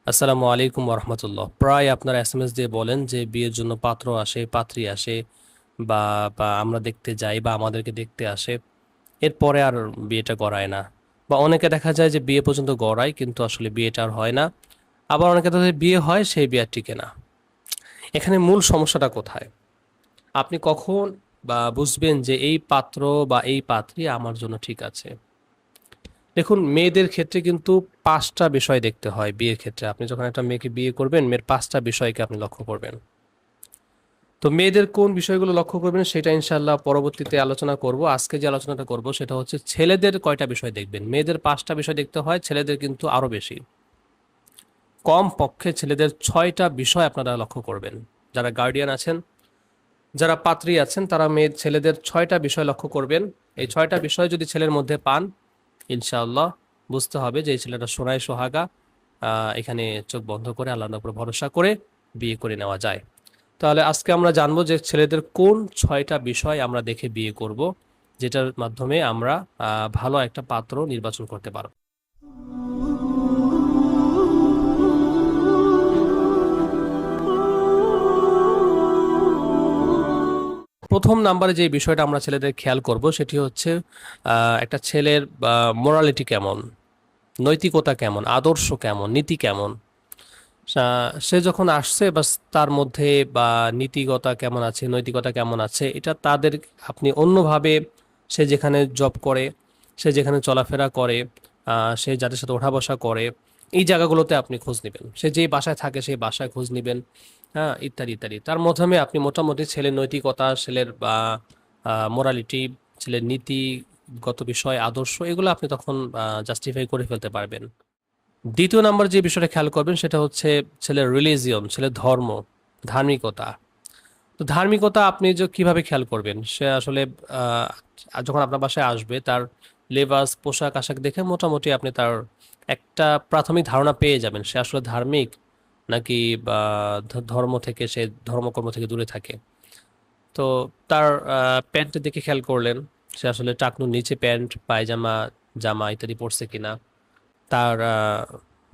আসসালামু আলাইকুম রহমতুল্লাহ। প্রায় আপনারা এসএমএস দিয়ে বলেন যে বিয়ের জন্য পাত্র আসে, পাত্রী আসে, বা বা আমরা দেখতে যাই বা আমাদেরকে দেখতে আসে, এরপরে আর বিয়েটা গড়ায় না। বা অনেকে দেখা যায় যে বিয়ে পর্যন্ত গড়ায় কিন্তু আসলে বিয়েটা আর হয় না। আবার অনেকে দেখা যায় বিয়ে হয়, সেই বিয়ে আর টিকে না। এখানে মূল সমস্যাটা কোথায়? আপনি কখন বা বুঝবেন যে এই পাত্র বা এই পাত্রী আমার জন্য ঠিক আছে? দেখুন, মেয়েদের ক্ষেত্রে কিন্তু ৫টা বিষয় দেখতে হয় বিয়ের ক্ষেত্রে। আপনি যখন একটা মেয়েকে বিয়ে করবেন, মেয়ের ৫টা বিষয়কে আপনি লক্ষ্য করবেন। তো মেয়েদের কোন বিষয়গুলো লক্ষ্য করবেন সেটা ইনশাআল্লাহ পরবর্তীতে আলোচনা করব। আজকে যে আলোচনাটা করব সেটা হচ্ছে ছেলেদের কয়টা বিষয় দেখবেন। মেয়েদের ৫টা বিষয় দেখতে হয়, ছেলেদের কিন্তু আরো বেশি। কম পক্ষে ছেলেদের ৬টা বিষয় আপনারা লক্ষ্য করবেন। যারা গার্ডিয়ান আছেন, যারা পাত্রী আছেন, তারা ছেলেদের ৬টা বিষয় লক্ষ্য করবেন। এই ৬টা বিষয় যদি ছেলের মধ্যে পান, ইনশাআল্লাহ বুঝতে হবে যে এই ছেলেটা সোনায় সোহাগা। এখানে চোখ বন্ধ করে আল্লাহর উপর ভরসা করে বিয়ে করে নেওয়া যায়। তাহলে আজকে আমরা জানবো যে ছেলেদের কোন ৬টা বিষয় আমরা দেখে বিয়ে করব, যেটার মাধ্যমে আমরা ভালো একটা পাত্র নির্বাচন করতে পারব। প্রথম নাম্বারে যে বিষয়টা আমরা ছেলেদের খেয়াল করব সেটি হচ্ছে একটা ছেলের মোরালিটি কেমন, নৈতিকতা কেমন, আদর্শ কেমন, নীতি কেমন। সে যখন আসছে বাস তার মধ্যে বা নীতিগতা কেমন আছে, নৈতিকতা কেমন আছে, এটা তাদের আপনি অন্যভাবে, সে যেখানে জব করে, সে যেখানে চলাফেরা করে, সে যাদের সাথে ওঠা বসা করে, এই জায়গাগুলোতে আপনি খোঁজ নেবেন। সে যেই বাসায় থাকে সেই বাসায় খোঁজ নেবেন, হ্যাঁ, ইত্যাদি ইত্যাদি। তার মাধ্যমে আপনি মোটামুটি ছেলের নৈতিকতা, ছেলের বা মোরালিটি, ছেলের নীতিগত বিষয়, আদর্শ, এগুলো আপনি তখন জাস্টিফাই করে ফেলতে পারবেন। দ্বিতীয় নাম্বার যে বিষয়টা খেয়াল করবেন সেটা হচ্ছে ছেলের রিলিজিয়ন, ছেলের ধর্ম, ধার্মিকতা। তো ধার্মিকতা আপনি যে কিভাবে খেয়াল করবেন, সে আসলে আহ, যখন আপনার বাসায় আসবে তার লেবাস, পোশাক আশাক দেখে মোটামুটি আপনি তার একটা প্রাথমিক ধারণা পেয়ে যাবেন সে আসলে ধার্মিক নাকি বা ধর্ম থেকে, সে ধর্মকর্ম থেকে দূরে থাকে। তো তার প্যান্টের দিকে খেয়াল করলেন, সে আসলে টাকনুর নিচে প্যান্ট, পায়জামা, জামা ইত্যাদি পরছে কিনা। তার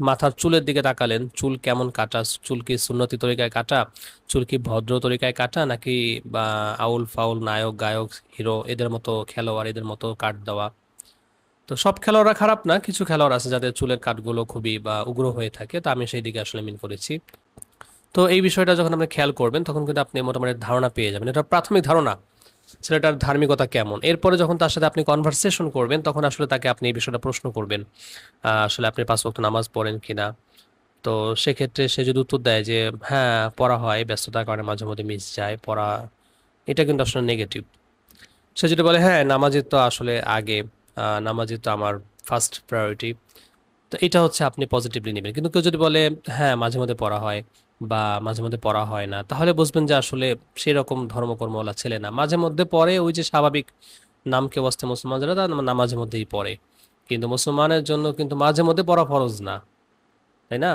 মাথার চুলের দিকে তাকালেন, চুল কেমন কাটা, চুল কি সুন্নতি তরিকায় কাটা, চুল কি ভদ্র তরিকায় কাটা, নাকি বা আউল ফাউল নায়ক গায়ক হিরো এদের মতো খেলোয়াড় এদের মতো কাট দেওয়া। তো সব খেলোয়াড়রা খারাপ না, কিছু খেলোয়াড় আছে যাদের চুলের কাটগুলো খুবই বা উগ্র হয়ে থাকে, তো আমি সেই দিকে আসলে মিন করেছি। তো এই বিষয়টা যখন আপনি খেয়াল করবেন তখন কিন্তু আপনি মোটামুটি ধারণা পেয়ে যাবেন, এটা প্রাথমিক ধারণা ছেলেটার ধার্মিকতা কেমন। এরপরে যখন তার সাথে আপনি কনভারসেশন করবেন তখন আসলে তাকে আপনি এই বিষয়টা প্রশ্ন করবেন, আসলে আপনি 5 ওয়াক্ত নামাজ পড়েন কিনা। তো সেক্ষেত্রে সে যদি উত্তর দেয় যে হ্যাঁ পড়া হয়, ব্যস্ততার কারণে মাঝে মধ্যে মিস যায় পড়া, এটা কিন্তু আসলে নেগেটিভ। সে যদি বলে হ্যাঁ নামাজের তো আসলে আগে, নামাজই তো আমার ফার্স্ট প্রায়োরিটি, তো এটা হচ্ছে আপনি পজিটিভলি নেবেন। কিন্তু কেউ যদি বলে হ্যাঁ মাঝে মধ্যে পড়া হয় বা মাঝে মধ্যে পড়া হয় না, তাহলে বুঝবেন যে আসলে সেরকম ধর্মকর্মওয়ালা ছেলে না। মাঝে মধ্যে পড়ে, ওই যে স্বাভাবিক নামকে অবস্থা মুসলমান যারা, তারা মাঝে মধ্যেই পড়ে, কিন্তু মুসলমানের জন্য কিন্তু মাঝে মধ্যে পড়া ফরজ না, তাই না?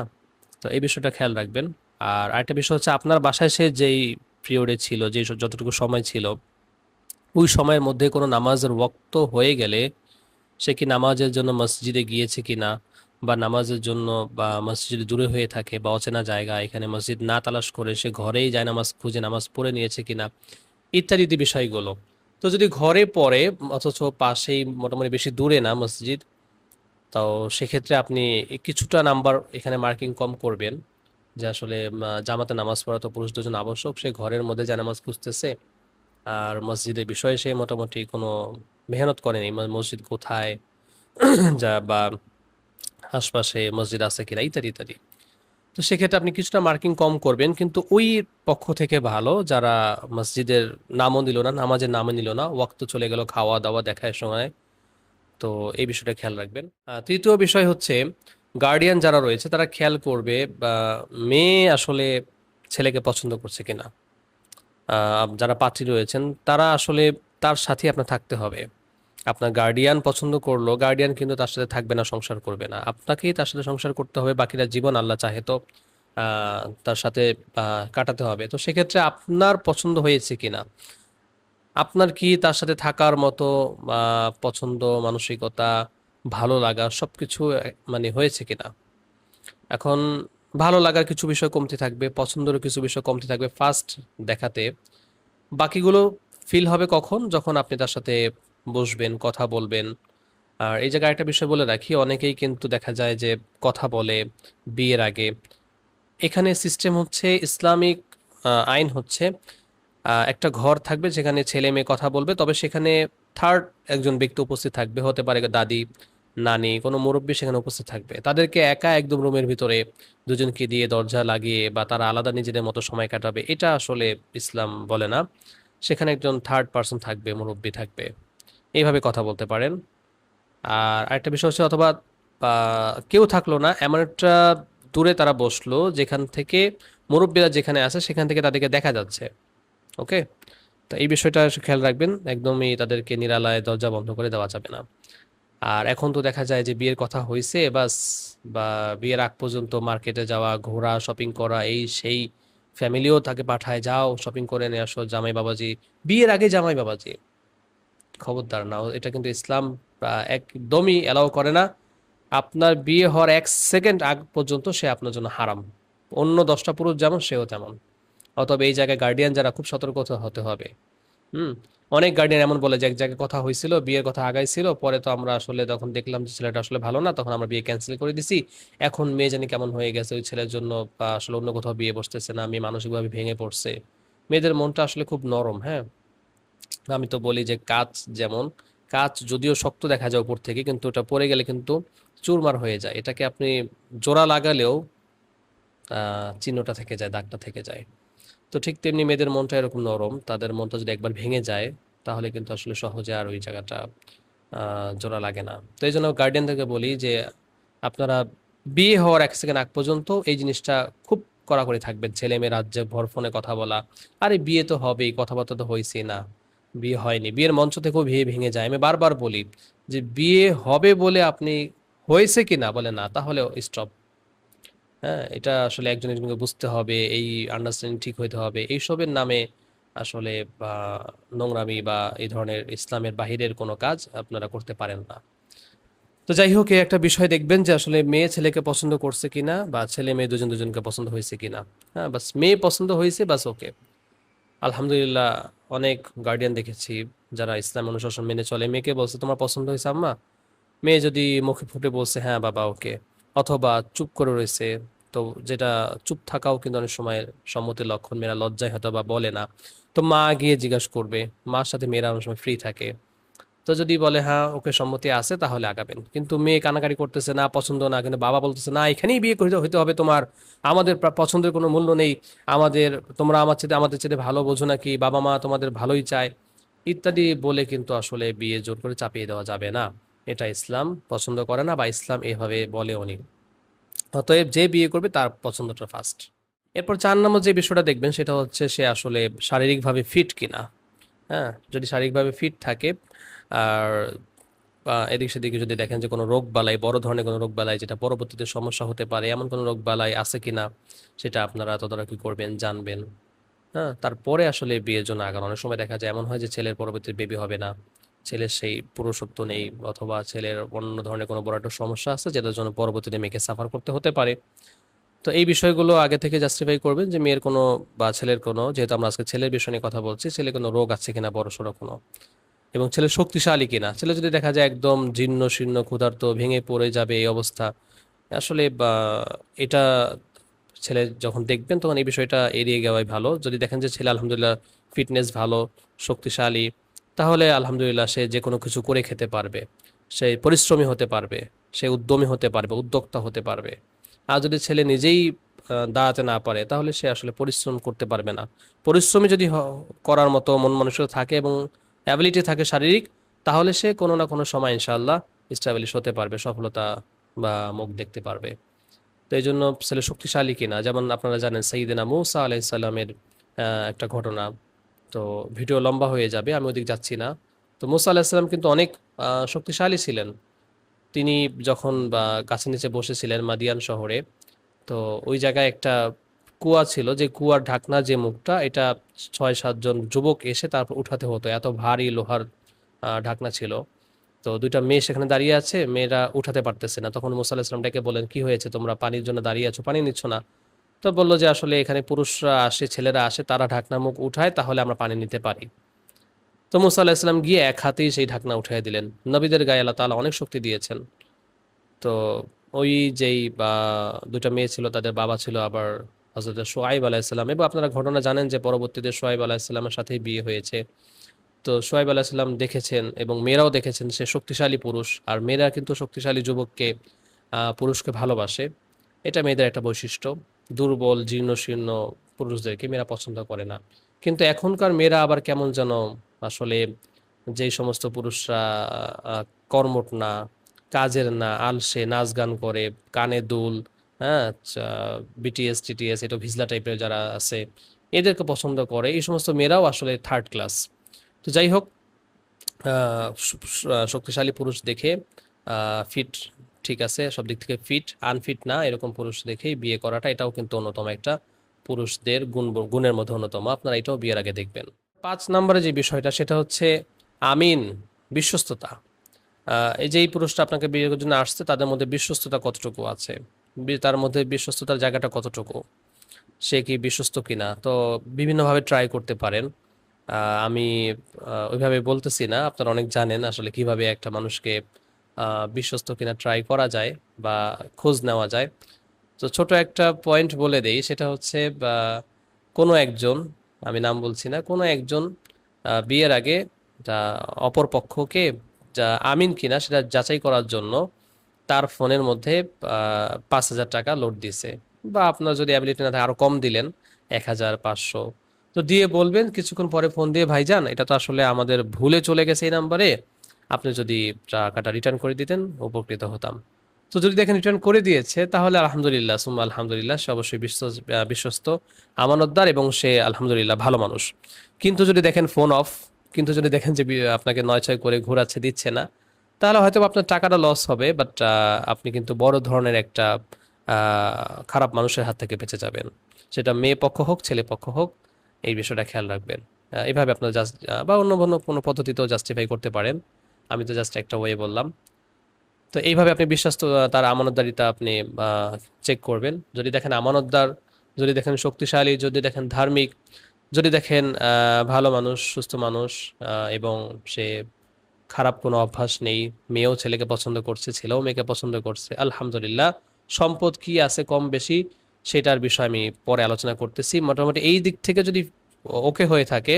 তো এই বিষয়টা খেয়াল রাখবেন। আর আরেকটা বিষয় হচ্ছে আপনার বাসায় সে যেই পিরিয়ডে ছিল, যে যতটুকু সময় ছিল, ওই সময়ের মধ্যে কোনো নামাজের ওয়াক্ত হয়ে গেলে সে কি নামাজের জন্য মসজিদে গিয়েছে কিনা, বা নামাজের জন্য বা মসজিদ দূরে হয়ে থাকে বা অচেনা জায়গা, এখানে মসজিদ না তালাশ করে সে ঘরেই যায় নামাজ খুঁজে নামাজ পড়ে নিয়েছে কিনা, ইত্যাদি ইত্যাদি বিষয়গুলো। তো যদি ঘরে পড়ে অথচ পাশেই মোটামুটি বেশি দূরে না মসজিদ, তো সেক্ষেত্রে আপনি কিছুটা নাম্বার এখানে মার্কিং কম করবেন যে আসলে জামাতে নামাজ পড়া তো পুরুষদের জন্য আবশ্যক, সে ঘরের মধ্যে যা নামাজ খুঁজতেছে। আর মসজিদের বিষয়ে সে মোটামুটি কোনো মেহনত করেনি, মসজিদ কোথায় যা বা আশপাশে মসজিদ আছে কিনা ইত্যাদি ইত্যাদি। তো সেক্ষেত্রে আপনি কিছুটা মার্কিং কম করবেন, কিন্তু ওই পক্ষ থেকে ভালো যারা মসজিদের নামও নিল না, নামাজের নামও নিল না, ওয়াক্ত চলে গেল খাওয়া দাওয়া দেখার সময়। তো এই বিষয়টা খেয়াল রাখবেন। তৃতীয় বিষয় হচ্ছে গার্ডিয়ান যারা রয়েছে তারা খেয়াল করবে বা মেয়ে আসলে ছেলেকে পছন্দ করছে কিনা। যারা পাত্রী রয়েছেন তারা আসলে তার সাথে আপনার থাকতে হবে। আপনার গার্ডিয়ান পছন্দ করলো, গার্ডিয়ান কিন্তু তার সাথে থাকবে না, সংসার করবে না, আপনাকেই তার সাথে সংসার করতে হবে, বাকিরা জীবন আল্লাহ চাহে তো তার সাথে কাটাতে হবে। তো সেক্ষেত্রে আপনার পছন্দ হয়েছে কিনা, আপনার কি তার সাথে থাকার মতো পছন্দ, মানসিকতা, ভালো লাগা সবকিছু মানে হয়েছে কিনা। এখন ভালো লাগার কিছু বিষয় কমতে থাকবে, পছন্দেরও কিছু বিষয় কমতে থাকবে ফার্স্ট দেখাতে। বাকিগুলো ফিল হবে কখন? যখন আপনি তার সাথে বসবেন, কথা বলবেন। আর এই জায়গায় একটা বিষয় বলে রাখি, অনেকেই কিন্তু দেখা যায় যে কথা বলে বিয়ের আগে। এখানে সিস্টেম হচ্ছে ইসলামিক আইন হচ্ছে একটা ঘর থাকবে যেখানে ছেলে মেয়ে কথা বলবে, তবে সেখানে থার্ড একজন ব্যক্তি উপস্থিত থাকবে, হতে পারে দাদি, নানি, কোনো মুরব্বী সেখানে উপস্থিত থাকবে। তাদেরকে একা একদম রুমের ভিতরে দুজনকে দিয়ে দরজা লাগিয়ে বা তারা আলাদা নিজেদের মতো সময় কাটাবে, এটা আসলে ইসলাম বলে না। সেখানে একজন থার্ড পার্সন থাকবে, মুরব্বী থাকবে, এইভাবে কথা বলতে পারেন। আর আরেকটা বিষয় হচ্ছে, অথবা কেউ থাকলো না, এমন একটা দূরে তারা বসলো যেখান থেকে মুরব্বীরা যেখানে আছে সেখান থেকে তাদেরকে দেখা যাচ্ছে। ওকে, তো এই বিষয়টা খেয়াল রাখবেন, একদমই তাদেরকে নিরালায় দরজা বন্ধ করে দেওয়া যাবে না। আর এখন তো দেখা যায় যে বিয়ের কথা হয়েছে বাস, বা বিয়ের আগ পর্যন্ত মার্কেটে যাওয়া, ঘোরা, শপিং করা, এই সেই, ফ্যামিলিও তাকে পাঠায়, যাও শপিং করে নিয়ে আসো জামাই বাবাজি। বিয়ের আগে জামাই বাবাজি, খবরদার না, এটা কিন্তু ইসলাম একদমই অ্যালাউ করে না। আপনার বিয়ে হওয়ার 1 সেকেন্ড আগ পর্যন্ত সে আপনার জন্য হারাম। অন্য 10টা পুরুষ যেমন, সেও তেমন। অতএব এই জায়গায় গার্ডিয়ান যারা, খুব সতর্ক হতে হবে। হুম। অনেক গার্ডিয়ান এমন বলে যে এক জায়গায় কথা হয়েছিল, বিয়ের কথা আগাইছিল, পরে তো আমরা আসলে যখন দেখলাম যে ছেলেটা আসলে ভালো না, তখন আমরা বিয়ে ক্যান্সেল করে দিছি। এখন মেয়ে জানি কেমন হয়ে গেছে ওই ছেলের জন্য, বা আসলে অন্য কোথাও বিয়ে বসতেছে না, মেয়ে মানসিকভাবে ভেঙে পড়ছে। মেয়েদের মনটা আসলে খুব নরম, হ্যাঁ। আমি তো বলি যে কাঁচ যেমন, কাঁচ যদিও শক্ত দেখা যায় উপর থেকে, কিন্তু ওটা পড়ে গেলে কিন্তু চুরমার হয়ে যায়। এটাকে আপনি জোড়া লাগালেও চিহ্নটা থেকে যায়, দাগটা থেকে যায়। তো ঠিক তেমনি মেয়েদের মনটা এরকম নরম, তাদের মনটা যদি একবার ভেঙে যায় তাহলে কিন্তু আসলে সহজে আর ওই জায়গাটা জোড়া লাগে না। তো এই জন্য গার্ডিয়ানদেরকে বলি যে আপনারা বিয়ে হওয়ার 1 সেকেন্ড আগ পর্যন্ত এই জিনিসটা খুব কড়াকড়ি থাকবেন। ছেলে মেয়ে রাজ্যে ভর ফোনে কথা বলা, আরে বিয়ে তো হবেই, কথাবার্তা তো হয়েছেই না, বিয়ে হয়নি, বিয়ের মঞ্চ থেকেও বিয়ে ভেঙে যায়। আমি বারবার বলি যে বিয়ে হবে বলে আপনি হয়েছে কি না বলে না, তাহলে স্টপ। হ্যাঁ, এটা আসলে একজন একজনকে বুঝতে হবে, এই আন্ডারস্ট্যান্ডিং ঠিক হইতে হবে। এইসবের নামে আসলে বা নোংরামি বা এই ধরনের ইসলামের বাহিরের কোনো কাজ আপনারা করতে পারেন না। তো যাই হোক, এই একটা বিষয় দেখবেন যে আসলে মেয়ে ছেলেকে পছন্দ করছে কিনা, বা ছেলে মেয়ে দুজন দুজনকে পছন্দ হয়েছে কিনা। হ্যাঁ, বাস মেয়ে পছন্দ হয়েছে, বাস ওকে, আলহামদুলিল্লাহ। অনেক গার্ডিয়ান দেখেছি যারা ইসলাম অনুশাসন মেনে চলে, মেয়েকে বলছে তোমার পছন্দ হয়েছে আম্মা, মেয়ে যদি মুখে ফুটে বলছে হ্যাঁ বাবা ওকে, অথবা চুপ করে রয়েছে, তো যেটা চুপ থাকাও কিন্তু অনেক সময় সম্মতির লক্ষণ, মেয়েরা লজ্জায় হয়তো বা বলে না, তো মা গিয়ে জিজ্ঞাসা করবে, মার সাথে মেয়েরা অনেক সময় ফ্রি থাকে। তো যদি বলে হ্যাঁ ওকে সম্মতি আছে তাহলে আগাবেন, কিন্তু মেয়ে কানাকাড়ি করতেছে না, পছন্দ না, কিন্তু বাবা বলতেছে না এখানেই বিয়ে করতে হইতে হবে তোমার, আমাদের পছন্দের কোনো মূল্য নেই, আমাদের, তোমরা আমাদের চেয়ে ভালো বোঝো নাকি, বাবা মা তোমাদের ভালোই চায়, ইত্যাদি বলে কিন্তু আসলে বিয়ে জোর করে চাপিয়ে দেওয়া যাবে না। এটা ইসলাম পছন্দ করে না, বা ইসলাম এভাবে বলেও নি। অতএব যে বিয়ে করবে তার পছন্দটা ফার্স্ট। এরপর 4 নম্বর যে বিষয়টা দেখবেন সেটা হচ্ছে সে আসলে শারীরিকভাবে ফিট কিনা। হ্যাঁ, যদি শারীরিকভাবে ফিট থাকে, আর এদিক সেদিকে যদি দেখেন যে কোনো রোগ বালাই, বড় ধরনের কোনো রোগ বালাই যেটা পরবর্তীতে সমস্যা হতে পারে, এমন কোনো রোগ বালাই আছে কিনা, সেটা আপনারা তদারকি করবেন, জানবেন। হ্যাঁ, তারপরে আসলে বিয়ের জন্য আগানো। অনেক সময় দেখা যায় এমন হয় যে ছেলের পরবর্তীতে বেবি হবে না, ছেলের সেই পুরুষত্ব নেই, অথবা ছেলের অন্য ধরনের কোনো বড় একটা সমস্যা আছে যেটার জন্য পরবর্তীতে মেয়েকে সাফার করতে হতে পারে। তো এই বিষয়গুলো আগে থেকে জাস্টিফাই করবেন যে মেয়ের কোনো বা ছেলের কোনো, যেহেতু আমরা আজকে ছেলের বিষয় নিয়ে কথা বলছি, ছেলে কোনো রোগ আছে কিনা বড়সড় কোনো, এবং ছেলে শক্তিশালী কিনা। ছেলে যদি দেখা যায় একদম জীর্ণ শীর্ণ, ক্ষুধার্ত, ভেঙে পড়ে যাবে এই অবস্থা, আসলে বা এটা ছেলে যখন দেখবেন তখন এই বিষয়টা এড়িয়ে যাওয়াই ভালো। যদি দেখেন যে ছেলে আলহামদুলিল্লাহ ফিটনেস ভালো, শক্তিশালী, তাহলে আলহামদুলিল্লাহ সে যে কোনো কিছু করে খেতে পারবে, সে পরিশ্রমী হতে পারবে, সে উদ্যমী হতে পারবে, উদ্যোক্তা হতে পারবে। আর যদি ছেলে নিজেই দাঁড়াতে না পারে তাহলে সে আসলে পরিশ্রম করতে পারবে না। পরিশ্রমী যদি করার মতো মন মানসিকতা থাকে এবং অ্যাবিলিটি থাকে শারীরিক, তাহলে সে কোনো না কোনো সময় ইনশাআল্লাহ স্টাবলিশ হতে পারবে, সফলতা বা মুখ দেখতে পারবে। তো এই জন্য ছেলে শক্তিশালী কিনা, যেমন আপনারা জানেন সাইয়েদনা মূসা আলাইহিস সালামের একটা ঘটনা। তো ভিডিও লম্বা হয়ে যাবে, আমি ওদিক যাচ্ছি না। তো মূসা আলাইহিস সালাম কিন্তু অনেক শক্তিশালী ছিলেন। তিনি যখন গাছের নিচে বসেছিলেন মাদিয়ান শহরে, তো ওই জায়গায় একটা কুয়া ছিল, যে কুয়ার ঢাকনা, যে মুখটা, এটা 6-7 জন যুবক এসে তারপর উঠাতে হতো, এত ভারী লোহার ঢাকনা ছিল। তো দুইটা মেয়ে সেখানে দাঁড়িয়ে আছে, মেয়েরা উঠাতে পারতেছে না। তখন মুসা আলাহিসাল্লাম ডেকে বলেন, কি হয়েছে, তোমরা পানির জন্য দাঁড়িয়ে আছো, পানি নিচ্ছ না? তো বললো যে আসলে এখানে পুরুষরা আসে, ছেলেরা আসে, তারা ঢাকনা মুখ উঠায়, তাহলে আমরা পানি নিতে পারি। তো মুসা আলাহিসাল্লাম গিয়ে এক হাতেই সেই ঢাকনা উঠিয়ে দিলেন। নবীদের গায়ে আল্লাহ তাআলা অনেক শক্তি দিয়েছেন। তো ওই যেই বা দুইটা মেয়ে ছিল, তাদের বাবা ছিল আবার হযরত শুআয়ব আলাইহিসসালাম, এবং আপনারা ঘটনা জানেন যে পরবর্তীতে শুআয়ব আলাইহিসসালামের সাথেই বিয়ে হয়েছে। তো শুআয়ব আলাইহিসসালাম দেখেছেন এবং মেয়েরাও দেখেছেন সে শক্তিশালী পুরুষ, আর মেয়েরা কিন্তু শক্তিশালী যুবককে, পুরুষকে ভালোবাসে। এটা মেয়েদের একটা বৈশিষ্ট্য। দুর্বল জীর্ণশীর্ণ পুরুষদেরকে মেয়েরা পছন্দ করে না। কিন্তু এখনকার মেয়েরা আবার কেমন যেন, আসলে যেই সমস্ত পুরুষরা আহ, কর্মঠ না, কাজের না, আলসে, নাচ গান করে, কানে দুল, হ্যাঁ, বিটিএস টিটিএস, এটা ভিজলা টাইপের যারা আছে, এদেরকে পছন্দ করে। এই সমস্ত মেয়েরাও আসলে থার্ড ক্লাস। তো যাই হোক, শক্তিশালী পুরুষ দেখে, ফিট, ঠিক আছে, সব দিক থেকে ফিট, আনফিট না এরকম পুরুষ দেখেই বিয়ে করাটা, এটাও কিন্তু অন্যতম একটা পুরুষদের গুণের মধ্যে অন্যতম। আপনারা এটাও বিয়ের আগে দেখবেন। 5 নম্বরে যে বিষয়টা, সেটা হচ্ছে আমিন, বিশ্বস্ততা। এই যে এই পুরুষটা আপনাকে বিয়ের জন্য আসছে, তাদের মধ্যে বিশ্বস্ততা কতটুকু আছে, তার মধ্যে বিশ্বস্ততার জায়গাটা কতটুকু, সে কি বিশ্বস্ত কিনা। তো বিভিন্নভাবে ট্রাই করতে পারেন। আমি ওইভাবে বলতেছি না, আপনারা অনেক জানেন আসলে কিভাবে একটা মানুষকে বিশ্বস্ত কিনা ট্রাই করা যায় বা খোঁজ নেওয়া যায়। তো ছোট একটা পয়েন্ট বলে দেই, সেটা হচ্ছে কোনো একজন, আমি নাম বলছি না, কোনো একজন বিয়ের আগে যা অপর পক্ষকে যা আমিন কিনা সেটা যাচাই করার জন্য তার ফোনের মধ্যে 5,000 টাকা লোড দিছে, বা আপনার যদি অ্যাবিলিটি না থাকে আরো কম দিলেন, 1,000, 500। তো দিয়ে বলবেন কিছুক্ষণ পরে ফোন দিয়ে, ভাইজান এটা তো আসলে আমাদের ভুলে চলে গেছে এই নাম্বারে, আপনি যদি টাকাটা রিটার্ন করে দিতেন উপকৃত হতাম। তো যদি দেখেন রিটার্ন করে দিয়েছে, তাহলে আলহামদুলিল্লাহ, সুম্মা আলহামদুলিল্লাহ, সে অবশ্যই বিশ্বস্ত, আমানতদার, এবং সে আলহামদুলিল্লাহ ভালো মানুষ। কিন্তু যদি দেখেন ফোন অফ, কিন্তু যদি দেখেন যে আপনাকে নয় ছয় করে ঘোরাচ্ছে, দিচ্ছে না, তাহলে হয়তো আপনার টাকাটা লস হবে, বাট আপনি কিন্তু বড় ধরনের একটা খারাপ মানুষের হাত থেকে বেঁচে যাবেন। সেটা মেয়ে পক্ষ হোক, ছেলে পক্ষ হোক, এই বিষয়টা খেয়াল রাখবেন। এইভাবে আপনার জাস্ট, বা অন্য কোনো পদ্ধতিতেও জাস্টিফাই করতে পারেন। আমি তো জাস্ট একটা ওয়ে বললাম। তো এইভাবে আপনি বিশ্বাস তো, তার আমানতদারিতা আপনি চেক করবেন। যদি দেখেন আমানতদার, যদি দেখেন শক্তিশালী, যদি দেখেন ধার্মিক, যদি দেখেন ভালো মানুষ, সুস্থ মানুষ, এবং সে খারাপ কোনো অভ্যাস নেই, মেয়েও ছেলেকে পছন্দ করছে, ছেলেও মেয়েকে পছন্দ করছে, আলহামদুলিল্লাহ। সম্পদ কি আছে কম বেশি, সেটার বিষয় আমি পরে আলোচনা করতেছি। মোটামুটি এই দিক থেকে যদি ওকে হয়ে থাকে,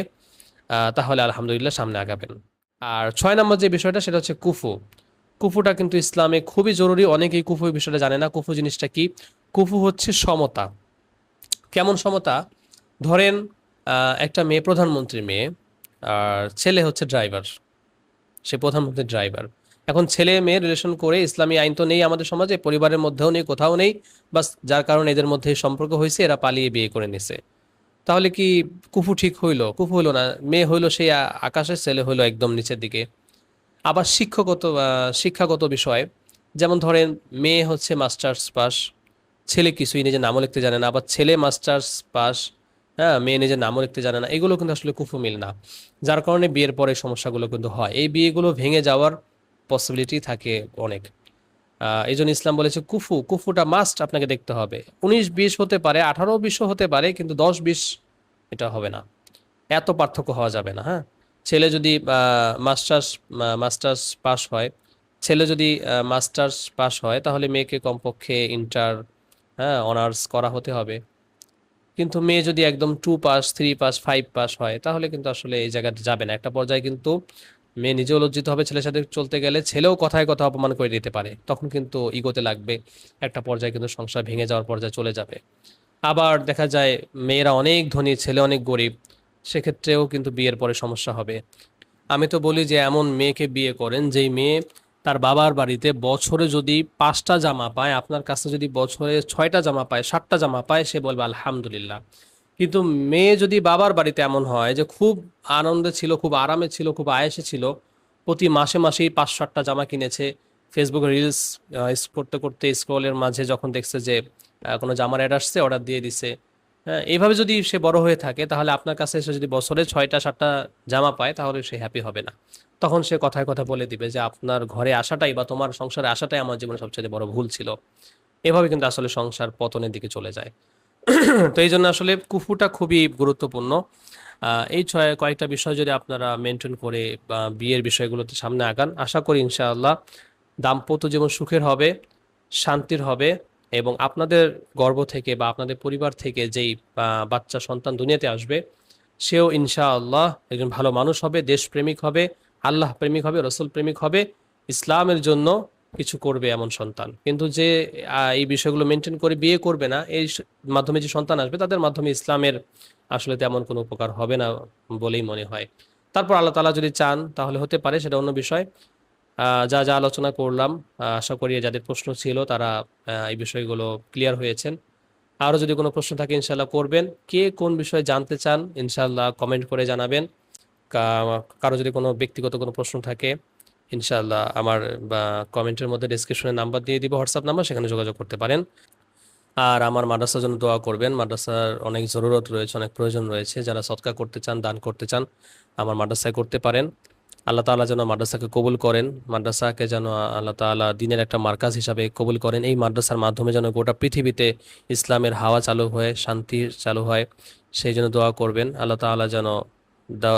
তাহলে আলহামদুলিল্লাহ সামনে আগাবেন। আর 6 নম্বর যে বিষয়টা, সেটা হচ্ছে কুফু। কুফুটা কিন্তু ইসলামে খুবই জরুরি। অনেকেই কুফু বিষয়টা জানে না। কুফু জিনিসটা কি? কুফু হচ্ছে সমতা। কেমন সমতা? ধরেন একটা মেয়ে প্রধানমন্ত্রীর মেয়ে, আর ছেলে হচ্ছে ড্রাইভার, সে প্রধানমন্ত্রীর ড্রাইভার। এখন ছেলে মেয়ে রিলেশন করে, ইসলামী আইন তো নেই আমাদের সমাজে, পরিবারের মধ্যেও নেই, কোথাও নেই, বাস যার কারণে এদের মধ্যে এই সম্পর্ক হয়েছে, এরা পালিয়ে বিয়ে করে নিছে। তাহলে কি কুফু ঠিক হইলো? কুফু হইলো না। মেয়ে হইলো সেই আকাশে, ছেলে হইলো একদম নিচের দিকে। আবার শিক্ষাগত বিষয়, যেমন ধরেন মেয়ে হচ্ছে মাস্টার্স পাস, ছেলে কিছুই নিজের নামও লিখতে জানে না, আবার ছেলে মাস্টার্স পাস, হ্যাঁ, মেয়ে নিজের নামও লিখতে জানে না, এগুলো কিন্তু আসলে কুফু মিল না। যার কারণে বিয়ের পরে সমস্যাগুলো কিন্তু হয়, এই বিয়েগুলো ভেঙে যাওয়ার পসিবিলিটি থাকে অনেক। এই জন্য ইসলাম বলেছে কুফুটা মাস্ট আপনাকে দেখতে হবে। 19-20 হতে পারে, 18-20 হতে পারে, কিন্তু 10-20 এটা হবে না। এত পার্থক্য হওয়া যাবে না, হ্যাঁ। ছেলে যদি মাস্টার্স মাস্টার্স পাস হয়, ছেলে যদি মাস্টার্স পাস হয়, তাহলে মেয়েকে কমপক্ষে ইন্টার, হ্যাঁ, অনার্স করা হতে হবে। কিন্তু মেয়ে যদি একদম 2 পাস, 3 পাস, 5 পাস হয়, তাহলে কিন্তু আসলে এই জায়গাটা যাবে না। একটা পর্যায়ে কিন্তু মেয়ে নিজেও লজ্জিত হবে ছেলের সাথে চলতে গেলে, ছেলেও কথায় কথা অপমান করে দিতে পারে, তখন কিন্তু ইগোতে লাগবে। একটা পর্যায়ে কিন্তু সংসার ভেঙে যাওয়ার পর্যায়ে চলে যাবে। আবার দেখা যায় মেয়েরা অনেক ধনী, ছেলে অনেক গরিব, সেক্ষেত্রেও কিন্তু বিয়ের পরে সমস্যা হবে। আমি তো বলি যে এমন মেয়েকে বিয়ে করেন যেই মেয়ে তার বাবার বাড়িতে বছরে যদি 5টা জামা পায়, আপনার কাছে যদি বছরে 6টা জামা পায়, 7টা জামা পায়, সে বলবে আলহামদুলিল্লাহ। কিন্তু মেয়ে যদি বাবার বাড়িতে এমন হয় যে খুব আনন্দে ছিল, খুব আরামে ছিল, খুব আয়েসে ছিল, প্রতি মাসে মাসেই 5-7টা জামা কিনেছে, ফেসবুকে রিলস করতে করতে স্ক্রলের মাঝে যখন দেখছে যে কোনো জামার অ্যাড আসছে, অর্ডার দিয়ে দিছে, হ্যাঁ, এইভাবে যদি সে বড় হয়ে থাকে তাহলে আপনার কাছে এসে যদি বছরে 6টা 7টা জামা পায় তাহলে সে হ্যাপি হবে না। তখন সে কথায় কথা বলে দিবে যে আপনার ঘরে আসাটাই বা তোমার সংসারে আসাটাই আমার জীবনে সবচেয়ে বড় ভুল ছিল। এভাবে কিন্তু আসলে সংসার পতনের দিকে চলে যায়। তো এই জন্য আসলে কুফুটা খুবই গুরুত্বপূর্ণ। এই কয়েকটা বিষয় যদি আপনারা মেনটেন করে বা বিয়ের বিষয়গুলোতে সামনে আগান, আশা করি ইনশাআল্লাহ দাম্পত্য জীবন সুখের হবে, শান্তির হবে, এবং আপনাদের গর্ভ থেকে বা আপনাদের পরিবার থেকে যেই বাচ্চা সন্তান দুনিয়াতে আসবে সেও ইনশাআল্লাহ একজন ভালো মানুষ হবে, দেশপ্রেমিক হবে, আল্লাহ প্রেমিক হবে, রসুল প্রেমিক হবে, ইসলামের জন্য কিছু করবে এমন সন্তান। কিন্তু যে এই বিষয়গুলো মেনটেন করে বিয়ে করবে না, এই মাধ্যমে যে সন্তান আসবে তাদের মাধ্যমে ইসলামের আসলে তেমন কোনো উপকার হবে না বলেই মনে হয়। তারপর আল্লাহ তাআলা যদি চান তাহলে হতে পারে, সেটা অন্য বিষয়। যা যা আলোচনা করলাম, আশা করি যাদের প্রশ্ন ছিল তারা এই বিষয়গুলো ক্লিয়ার হয়েছেন। আরও যদি কোনো প্রশ্ন থাকে ইনশাল্লাহ করবেন। কে কোন বিষয়ে জানতে চান ইনশাল্লাহ কমেন্ট করে জানাবেন। কারো যদি কোনো ব্যক্তিগত কোনো প্রশ্ন থাকে ইনশাল্লাহ আমার বা কমেন্টের মধ্যে ডেসক্রিপশনে নাম্বার দিয়ে দিব, হোয়াটসঅ্যাপ নাম্বার, সেখানে যোগাযোগ করতে পারেন। আর আমার মাদ্রাসার জন্য দোয়া করবেন। মাদ্রাসার অনেক জরুরত রয়েছে, অনেক প্রয়োজন রয়েছে। যারা সদকা করতে চান, দান করতে চান, আমার মাদ্রাসায় করতে পারেন। আল্লাহ তাআলা যেন মাদ্রাসাকে কবুল করেন, মাদ্রাসাকে যেন আল্লাহ তাআলা দিনের একটা মার্কাজ হিসাবে কবুল করেন। এই মাদ্রাসার মাধ্যমে যেন গোটা পৃথিবীতে ইসলামের হাওয়া চালু হয়, শান্তি চালু হয়, সেই জন্য দোয়া করবেন। আল্লাহ তাআলা যেন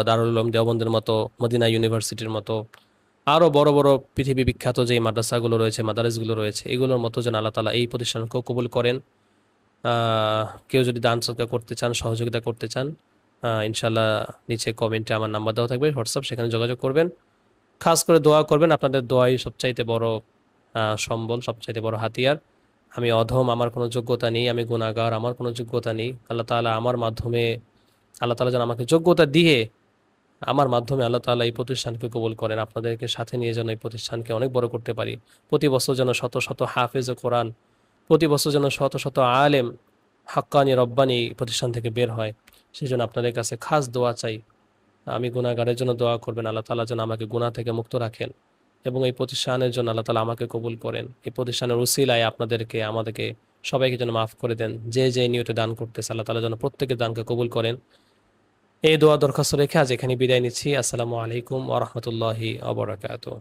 দারুল উলুম দেওবন্দের মতো, মদিনা ইউনিভার্সিটির মতো আরও বড় বড় পৃথিবী বিখ্যাত যে মাদ্রাসাগুলো রয়েছে, মাদারিসগুলো রয়েছে, এগুলোর মতো যেন আল্লাহ তাআলা এই প্রতিষ্ঠানকেও কবুল করেন। কেউ যদি দান সদকা করতে চান, সহযোগিতা করতে চান, ইনশাল্লাহ নিচে কমেন্টে আমার নাম্বার দেওয়া থাকবে, হোয়াটসঅ্যাপ, সেখানে যোগাযোগ করবেন। খাস করে দোয়া করবেন, আপনাদের দোয়াই সবচাইতে বড় সম্বল, সবচাইতে বড় হাতিয়ার। আমি অধম, আমার কোনো যোগ্যতা নেই, আমি গুনাহগার, আমার কোনো যোগ্যতা নেই। আল্লাহ তাআলা আমার মাধ্যমে, আল্লাহ তাআলা যেন আমাকে যোগ্যতা দিয়ে আমার মাধ্যমে আল্লাহ তাআলা এই প্রতিষ্ঠানকে কবুল করেন। আপনাদেরকে সাথে নিয়ে যেন এই প্রতিষ্ঠানকে অনেক বড় করতে পারি। প্রতি বছর যেন শত শত হাফেজ কোরআন, প্রতি বছর যেন শত শত আলেম, হাক্কানি রব্বানি প্রতিষ্ঠান থেকে বের হয়। সেই জন্য আপনাদের কাছে খাস দোয়া চাই। আমি গুনাহগারের জন্য দোয়া করবেন, আল্লাহ তাআলা যেন আমাকে গুনাহ থেকে মুক্ত রাখেন, এবং এই প্রতিষ্ঠানের জন্য আল্লাহ তাআলা আমাকে কবুল করেন। এই প্রতিষ্ঠানের উসিলায় আপনাদেরকে, আমাদেরকে সবাইকে যেন মাফ করে দেন। যে যে নিয়তে দান করতেছে আল্লাহ তাআলা যেন প্রত্যেকের দানকে কবুল করেন। এই দোয়া দরখাস্ত রেখে আজ এখানে বিদায় নিচ্ছি। আসসালামু আলাইকুম ওয়া রাহমাতুল্লাহি ওয়া বারাকাতুহু।